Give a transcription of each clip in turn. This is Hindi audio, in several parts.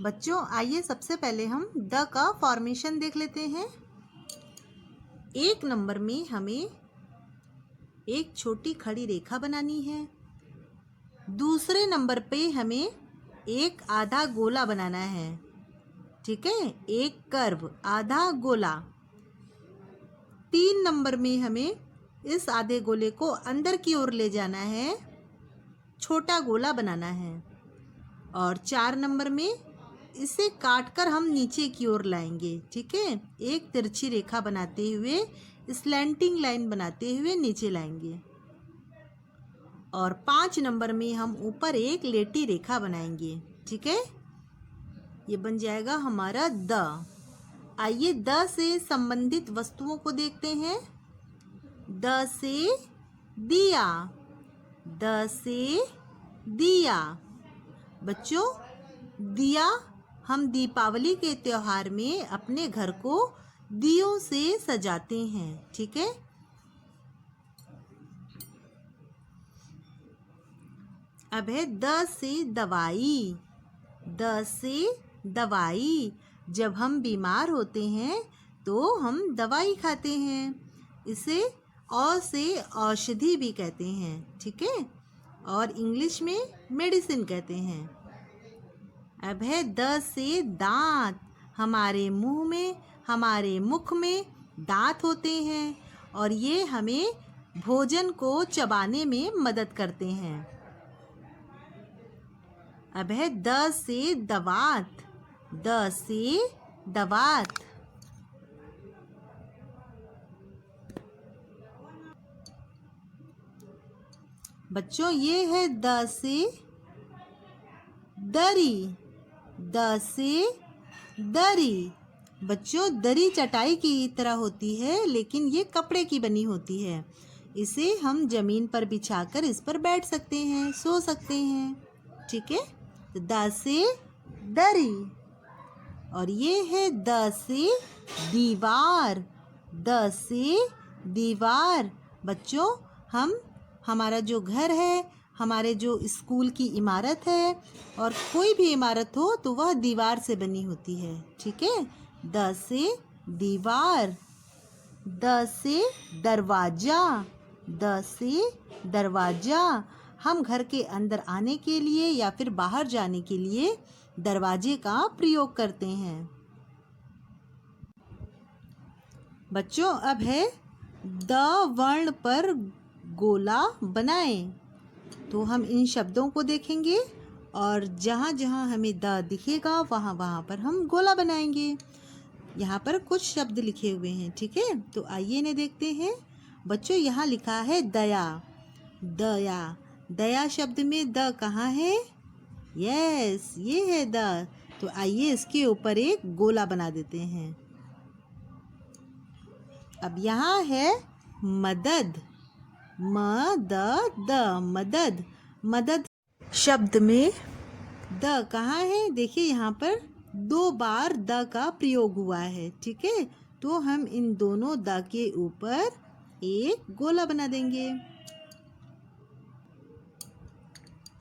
बच्चों आइए सबसे पहले हम द का फॉर्मेशन देख लेते हैं। एक नंबर में हमें एक छोटी खड़ी रेखा बनानी है। दूसरे नंबर पे हमें एक आधा गोला बनाना है। ठीक है, एक कर्व आधा गोला। 3 नंबर में हमें इस आधे गोले को अंदर की ओर ले जाना है, छोटा गोला बनाना है। और 4 नंबर में इसे काटकर हम नीचे की ओर लाएंगे। ठीक है, एक तिरछी रेखा बनाते हुए, स्लैंटिंग लाइन बनाते हुए नीचे लाएंगे। और 5 नंबर में हम ऊपर एक लेटी रेखा बनाएंगे। ठीक है, ये बन जाएगा हमारा द। आइए द से संबंधित वस्तुओं को देखते हैं। द से दिया, द से दिया। बच्चों, दिया हम दीपावली के त्योहार में अपने घर को दियों से सजाते हैं। ठीक है, अब है द से दवाई, द से दवाई। जब हम बीमार होते हैं तो हम दवाई खाते हैं। इसे औ से औषधि भी कहते हैं। ठीक है, और इंग्लिश में मेडिसिन कहते हैं। अब है द से दांत। हमारे मुंह में, हमारे मुख में दांत होते हैं और ये हमें भोजन को चबाने में मदद करते हैं। अब है द से दवात, द से दवात। बच्चों, ये है द से दरी, द से दरी। बच्चों, दरी चटाई की तरह होती है, लेकिन ये कपड़े की बनी होती है। इसे हम जमीन पर बिछाकर इस पर बैठ सकते हैं, सो सकते हैं। ठीक है, तो द से दरी। और ये है द से दीवार, द से दीवार। बच्चों, हमारा जो घर है, हमारे जो स्कूल की इमारत है और कोई भी इमारत हो तो वह दीवार से बनी होती है। ठीक है, द से दीवार। द से दरवाजा, द से दरवाजा। हम घर के अंदर आने के लिए या फिर बाहर जाने के लिए दरवाजे का प्रयोग करते हैं। बच्चों, अब है द वर्ण पर गोला बनाएं। तो हम इन शब्दों को देखेंगे और जहाँ जहाँ हमें द दिखेगा वहाँ वहाँ पर हम गोला बनाएंगे। यहाँ पर कुछ शब्द लिखे हुए हैं। ठीक है, तो आइए इन्हें देखते हैं। बच्चों, यहाँ लिखा है दया, दया। दया शब्द में द कहाँ है? यस, ये है द। तो आइए इसके ऊपर एक गोला बना देते हैं। अब यहाँ है मदद, मदद, मदद। मदद शब्द में द कहाँ है? देखिए यहाँ पर 2 बार द का प्रयोग हुआ है। ठीक है, तो हम इन दोनों द के ऊपर एक गोला बना देंगे।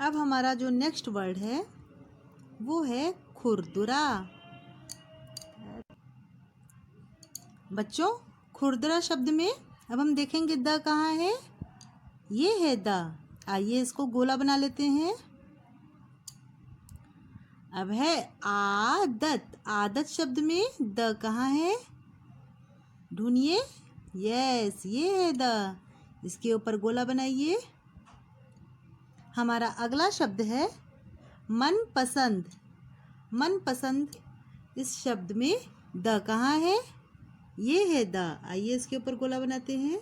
अब हमारा जो नेक्स्ट वर्ड है वो है खुरदुरा। बच्चों, खुरदुरा शब्द में अब हम देखेंगे द कहाँ है? ये है द। आइए इसको गोला बना लेते हैं। अब है आदत। आदत शब्द में द कहाँ है? ढूंढिए। यस, ये है द। इसके ऊपर गोला बनाइए। हमारा अगला शब्द है मनपसंद। मनपसंद, इस शब्द में द कहाँ है? ये है द। आइए इसके ऊपर गोला बनाते हैं।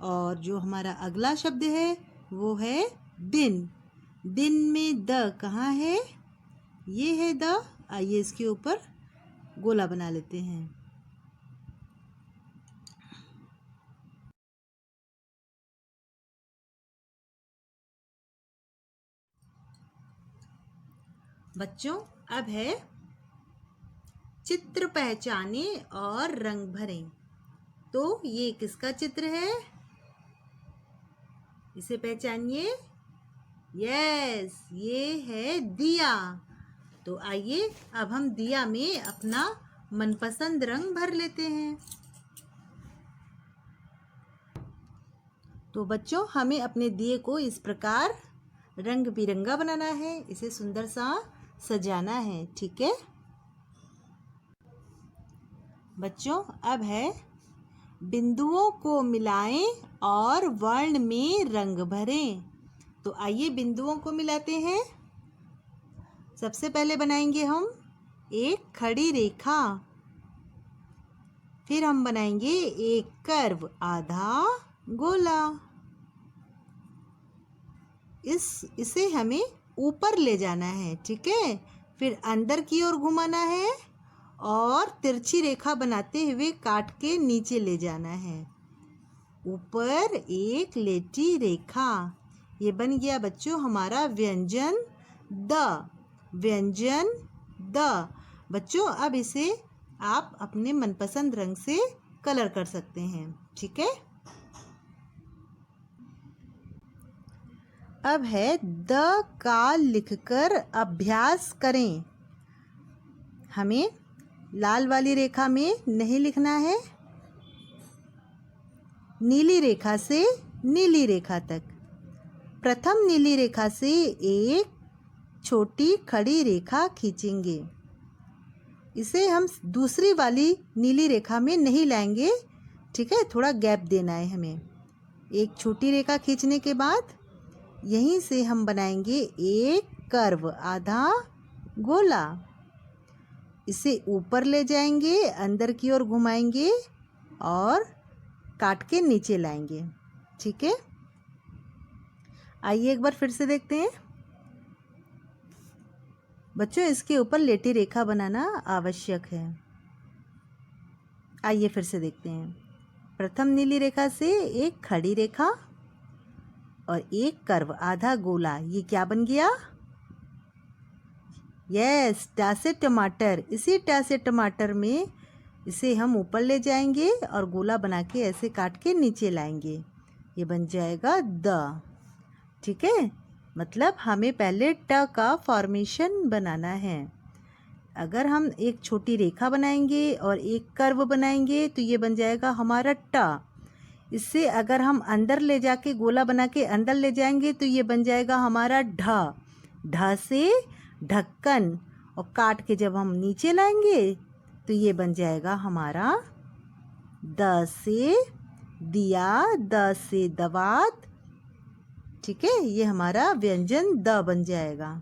और जो हमारा अगला शब्द है वो है दिन। दिन में द कहाँ है? ये है द। आइए इसके ऊपर गोला बना लेते हैं। बच्चों, अब है चित्र पहचाने और रंग भरें। तो ये किसका चित्र है? इसे पहचानिए। यस, ये है दिया। तो आइए अब हम दिया में अपना मनपसंद रंग भर लेते हैं। तो बच्चों, हमें अपने दिए को इस प्रकार रंग बिरंगा बनाना है, इसे सुंदर सा सजाना है। ठीक है बच्चों, अब है बिंदुओं को मिलाएं और वर्ण में रंग भरें। तो आइए बिंदुओं को मिलाते हैं। सबसे पहले बनाएंगे हम एक खड़ी रेखा, फिर हम बनाएंगे एक कर्व आधा गोला। इसे हमें ऊपर ले जाना है। ठीक है, फिर अंदर की ओर घुमाना है और तिरछी रेखा बनाते हुए काट के नीचे ले जाना है। ऊपर एक लेटी रेखा। ये बन गया बच्चों हमारा व्यंजन द। व्यंजन द। बच्चों, अब इसे आप अपने मनपसंद रंग से कलर कर सकते हैं। ठीक है, अब है द का लिखकर अभ्यास करें। हमें लाल वाली रेखा में नहीं लिखना है, नीली रेखा से नीली रेखा तक। प्रथम नीली रेखा से एक छोटी खड़ी रेखा खींचेंगे। इसे हम दूसरी वाली नीली रेखा में नहीं लाएंगे। ठीक है, थोड़ा गैप देना है हमें। एक छोटी रेखा खींचने के बाद यहीं से हम बनाएंगे एक कर्व आधा गोला। इसे ऊपर ले जाएंगे, अंदर की ओर घुमाएंगे और काट के नीचे लाएंगे। ठीक है, आइए एक बार फिर से देखते हैं। बच्चों, इसके ऊपर लेटी रेखा बनाना आवश्यक है। आइए फिर से देखते हैं। प्रथम नीली रेखा से एक खड़ी रेखा और एक कर्व आधा गोला। ये क्या बन गया? यस, टा से टमाटर। इसी टा से टमाटर में इसे हम ऊपर ले जाएंगे और गोला बना के ऐसे काट के नीचे लाएंगे। ये बन जाएगा द। ठीक है, मतलब हमें पहले ट का फॉर्मेशन बनाना है। अगर हम एक छोटी रेखा बनाएंगे और एक कर्व बनाएंगे तो ये बन जाएगा हमारा ट। इससे अगर हम अंदर ले जाके गोला बना के अंदर ले जाएंगे तो ये बन जाएगा हमारा ढ। ढ से ढक्कन, और काट के जब हम नीचे लाएंगे तो ये बन जाएगा हमारा द से दिया, द से दवात। ठीक है, ये हमारा व्यंजन द बन जाएगा।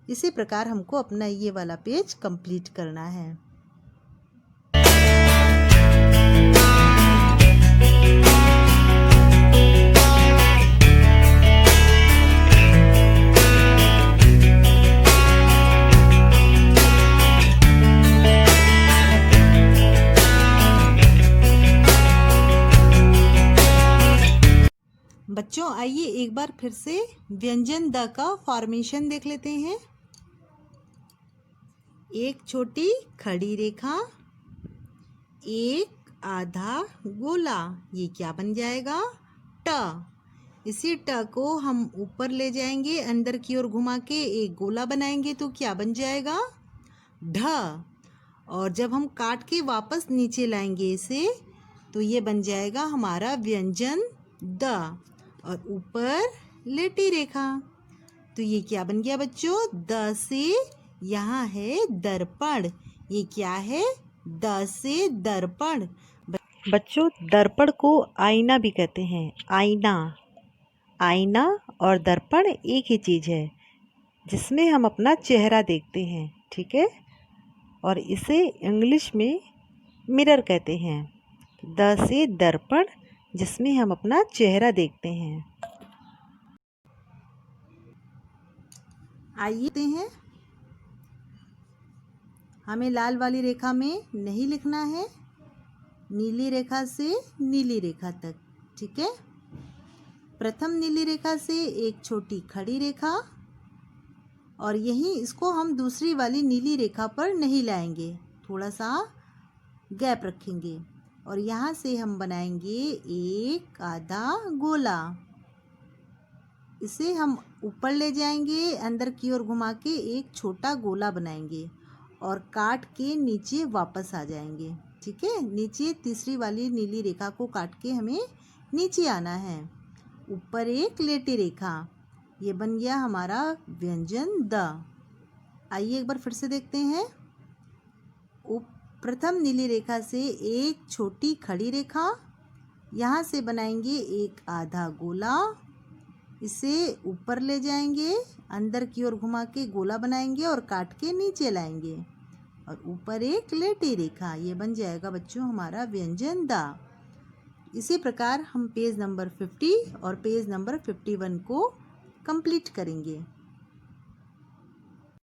इसी प्रकार हमको अपना ये वाला पेज कंप्लीट करना है। बच्चों, आइए एक बार फिर से व्यंजन द का फॉर्मेशन देख लेते हैं। एक छोटी खड़ी रेखा, एक आधा गोला। ये क्या बन जाएगा? ट। इसी ट को हम ऊपर ले जाएंगे, अंदर की ओर घुमा के एक गोला बनाएंगे तो क्या बन जाएगा? ढ। और जब हम काट के वापस नीचे लाएंगे इसे तो ये बन जाएगा हमारा व्यंजन द, और ऊपर लेटी रेखा। तो ये क्या बन गया बच्चों? द से यहाँ है दर्पण। ये क्या है? द से दर्पण। बच्चों, दर्पण को आईना भी कहते हैं। आईना, आईना और दर्पण एक ही चीज़ है जिसमें हम अपना चेहरा देखते हैं। ठीक है, और इसे इंग्लिश में मिरर कहते हैं। द से दर्पण, जिसमें हम अपना चेहरा देखते हैं। आइए देखते हैं। हमें लाल वाली रेखा में नहीं लिखना है, नीली रेखा से नीली रेखा तक। ठीक है, प्रथम नीली रेखा से एक छोटी खड़ी रेखा, और यहीं इसको हम दूसरी वाली नीली रेखा पर नहीं लाएंगे, थोड़ा सा गैप रखेंगे, और यहाँ से हम बनाएंगे एक आधा गोला। इसे हम ऊपर ले जाएंगे, अंदर की ओर घुमा के एक छोटा गोला बनाएंगे और काट के नीचे वापस आ जाएंगे। ठीक है, नीचे तीसरी वाली नीली रेखा को काट के हमें नीचे आना है। ऊपर एक लेटी रेखा, ये बन गया हमारा व्यंजन द। आइए एक बार फिर से देखते हैं। प्रथम नीली रेखा से एक छोटी खड़ी रेखा, यहाँ से बनाएंगे एक आधा गोला, इसे ऊपर ले जाएंगे, अंदर की ओर घुमा के गोला बनाएंगे और काट के नीचे लाएंगे और ऊपर एक लेटी रेखा, ये बन जाएगा बच्चों हमारा व्यंजन द। इसी प्रकार हम पेज नंबर 50 और पेज नंबर 51 को कंप्लीट करेंगे।